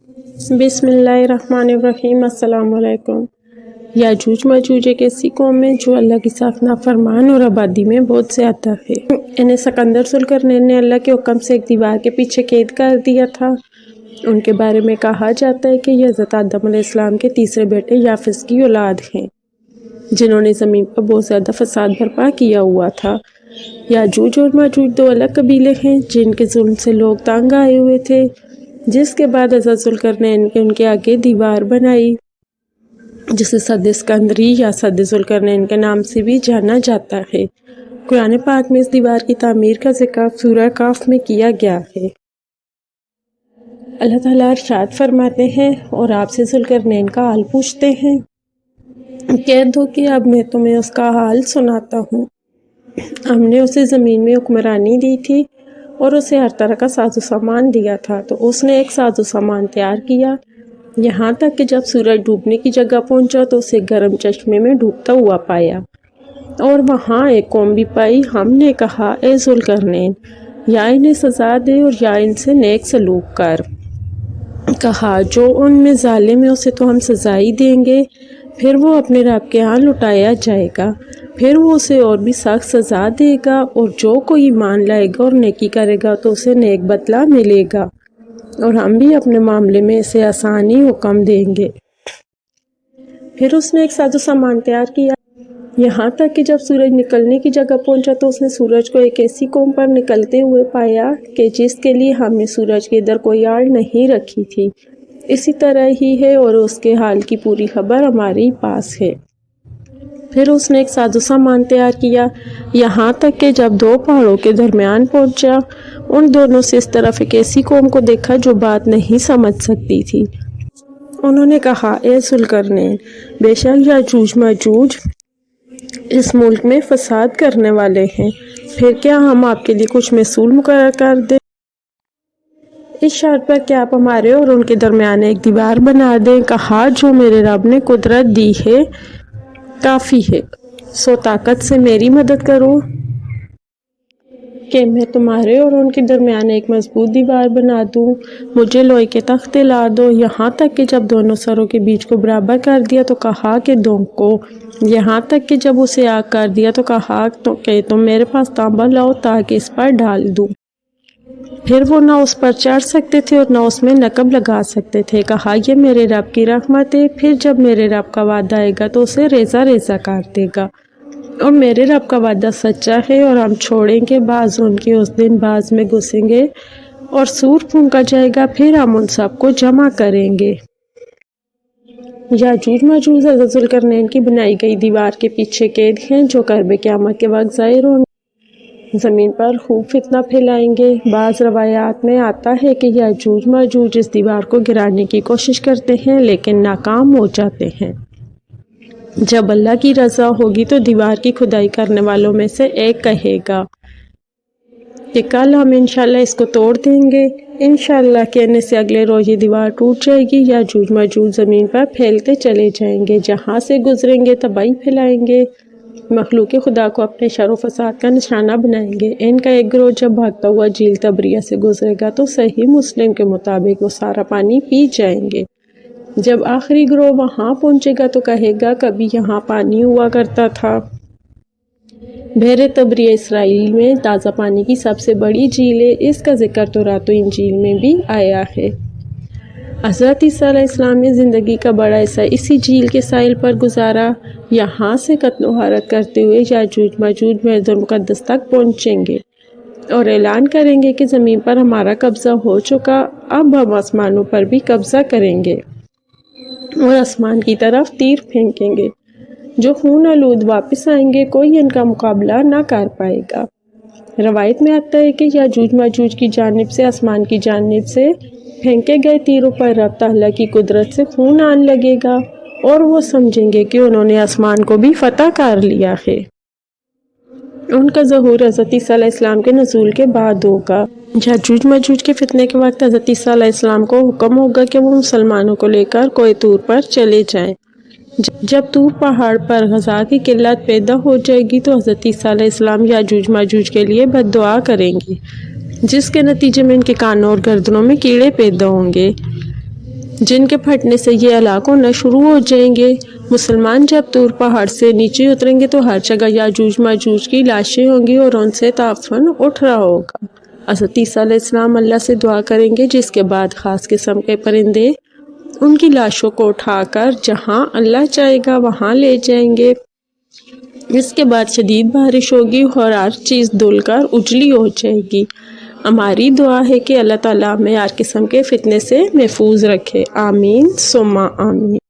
بسم اللہ الرحمن الرحیم۔ السلام علیکم۔ یاجوج ماجوج ایک ایسی قوم ہے جو اللہ کی صاف نافرمان اور آبادی میں بہت زیادہ ہے۔ انہیں سکندر ذوالقرنین نے اللہ کے حکم سے ایک دیوار کے پیچھے قید کر دیا تھا۔ ان کے بارے میں کہا جاتا ہے کہ یہ حضرت آدم علیہ السلام کے تیسرے بیٹے یافس کی اولاد ہیں، جنہوں نے زمین پر بہت زیادہ فساد برپا کیا ہوا تھا۔ یاجوج اور ماجوج دو الگ قبیلے ہیں جن کے ظلم سے لوگ تنگ آئے ہوئے تھے، جس کے بعد حضرت ذوالقرنین نے ان کے آگے دیوار بنائی، جسے سد اسکندری یا سد ذوالقرنین کے نام سے بھی جانا جاتا ہے۔ قرآن پاک میں اس دیوار کی تعمیر کا ذکر سورہ کہف میں کیا گیا ہے۔ اللہ تعالیٰ ارشاد فرماتے ہیں، اور آپ سے ذوالقرنین کا حال پوچھتے ہیں، کہہ دو کہ اب میں تمہیں اس کا حال سناتا ہوں۔ ہم نے اسے زمین میں حکمرانی دی تھی اور اسے ہر طرح کا ساز و سامان دیا تھا، تو اس نے ایک ساز و سامان تیار کیا، یہاں تک کہ جب سورج ڈوبنے کی جگہ پہنچا تو اسے گرم چشمے میں ڈوبتا ہوا پایا، اور وہاں ایک قوم بھی پائی۔ ہم نے کہا، اے ذوالقرنین، یا انہیں سزا دے اور یا ان سے نیک سلوک کر۔ کہا، جو ان میں ظالم ہے اسے تو ہم سزا ہی دیں گے، پھر وہ اپنے رب کے ہاں لٹایا جائے گا، پھر وہ اسے اور بھی سخت سزا دے گا، اور جو کوئی ایمان لائے گا اور نیکی کرے گا تو اسے نیک بدلہ ملے گا، اور ہم بھی اپنے معاملے میں اسے آسانی حکم دیں گے۔ پھر اس نے ایک ساز و سامان تیار کیا، یہاں تک کہ جب سورج نکلنے کی جگہ پہنچا تو اس نے سورج کو ایک ایسی قوم پر نکلتے ہوئے پایا کہ جس کے لیے ہم نے سورج کے ادھر کوئی آڑ نہیں رکھی تھی، اسی طرح ہی ہے، اور اس کے حال کی پوری خبر ہمارے پاس ہے۔ پھر اس نے ایک ساز و سامان تیار کیا، یہاں تک کہ جب دو پہاڑوں کے درمیان پہنچا، ان دونوں سے اس طرف ایک ایسی قوم کو دیکھا جو بات نہیں سمجھ سکتی تھی۔ انہوں نے کہا، اے ذوالقرنین، بے شک یاجوج ماجوج اس ملک میں فساد کرنے والے ہیں، پھر کیا ہم آپ کے لیے کچھ محصول مقرر کر دیں؟ اس شرط پر کہ آپ ہمارے اور ان کے درمیان ایک دیوار بنا دیں۔ کہا، جو میرے رب نے قدرت دی ہے کافی ہے، سو طاقت سے میری مدد کرو کہ میں تمہارے اور ان کے درمیان ایک مضبوط دیوار بنا دوں۔ مجھے لوہے کے تختے لا دو، یہاں تک کہ جب دونوں سروں کے بیچ کو برابر کر دیا تو کہا کہ دونکو، یہاں تک کہ جب اسے آگ کر دیا تو کہا کہ تم میرے پاس تانبا لاؤ تاکہ اس پر ڈال دوں۔ پھر وہ نہ اس پر چڑھ سکتے تھے اور نہ اس میں نقب لگا سکتے تھے۔ کہا، یہ میرے رب کی رحمت ہے، پھر جب میرے رب کا وعدہ آئے گا تو اسے ریزہ ریزہ کر دے گا، اور میرے رب کا وعدہ سچا ہے، اور ہم چھوڑیں گے بعض ان کے اس دن بعض میں گھسیں گے، اور سور پھونکا جائے گا، پھر ہم ان سب کو جمع کریں گے۔ یاجوج ماجوج حضرت ذوالقرنین کی بنائی گئی دیوار کے پیچھے قید ہیں، جو قرب قیامت کے وقت ظاہر ہوں گے، زمین پر خوب فتنہ پھیلائیں گے۔ بعض روایات میں آتا ہے کہ یاجوج ماجوج اس دیوار کو گرانے کی کوشش کرتے ہیں لیکن ناکام ہو جاتے ہیں۔ جب اللہ کی رضا ہوگی تو دیوار کی کھدائی کرنے والوں میں سے ایک کہے گا کہ کل ہم انشاءاللہ اس کو توڑ دیں گے۔ انشاءاللہ کہنے سے اگلے روز یہ دیوار ٹوٹ جائے گی۔ یاجوج ماجوج زمین پر پھیلتے چلے جائیں گے، جہاں سے گزریں گے تباہی پھیلائیں گے، مخلوق خدا کو اپنے شر و فساد کا نشانہ بنائیں گے۔ ان کا ایک گروہ جب بھاگتا ہوا جھیل تبریہ سے گزرے گا تو صحیح مسلم کے مطابق وہ سارا پانی پی جائیں گے۔ جب آخری گروہ وہاں پہنچے گا تو کہے گا، کبھی یہاں پانی ہوا کرتا تھا۔ بحر تبریہ اسرائیل میں تازہ پانی کی سب سے بڑی جھیل ہے، اس کا ذکر تورات و انجیل میں بھی آیا ہے۔ حضرت عیسیٰ علیہ السلام نے زندگی کا بڑا حصہ اسی جھیل کے ساحل پر گزارا۔ یہاں سے قتل و غارت کرتے ہوئے یاجوج ماجوج بیت المقدس تک پہنچیں گے اور اعلان کریں گے کہ زمین پر ہمارا قبضہ ہو چکا، اب ہم آسمانوں پر بھی قبضہ کریں گے اور آسمان کی طرف تیر پھینکیں گے۔ جو خون آلود واپس آئیں گے، کوئی ان کا مقابلہ نہ کر پائے گا۔ روایت میں آتا ہے کہ یاجوج ماجوج کی جانب سے آسمان کی جانب سے پھینکے گئے تیروں پر رب تعالیٰ کی قدرت سے خون آن لگے گا، اور وہ سمجھیں گے کہ انہوں نے آسمان کو بھی فتح کر لیا ہے۔ ان کا ظہور حضرت عیسیٰ علیہ السلام کے نزول کے بعد ہوگا۔ یاجوج ماجوج کے فتنے کے وقت حضرت عیسیٰ علیہ السلام کو حکم ہوگا کہ وہ مسلمانوں کو لے کر کوہ طور پر چلے جائیں۔ جب طور پہاڑ پر غذا کی قلت پیدا ہو جائے گی تو حضرت عیسیٰ علیہ السلام یاجوج ماجوج کے لیے بد دعا کریں گے، جس کے نتیجے میں ان کے کانوں اور گردنوں میں کیڑے پیدا ہوں گے۔ جن کے پھٹنے سے یہ ہلاک ہونا شروع ہو جائیں گے۔ مسلمان جب طور پہاڑ سے نیچے اتریں گے تو ہر جگہ یاجوج ماجوج کی لاشیں ہوں گی اور ان سے تعفن اٹھ رہا ہوگا۔ حضرت عیسیٰ علیہ السلام اللہ سے دعا کریں گے، جس کے بعد خاص قسم کے پرندے ان کی لاشوں کو اٹھا کر جہاں اللہ چاہے گا وہاں لے جائیں گے۔ اس کے بعد شدید بارش ہوگی اور ہر چیز دھل کر اجلی ہو جائے گی۔ ہماری دعا ہے کہ اللہ تعالیٰ ہمیں ہر قسم کے فتنے سے محفوظ رکھے، آمین ثم آمین۔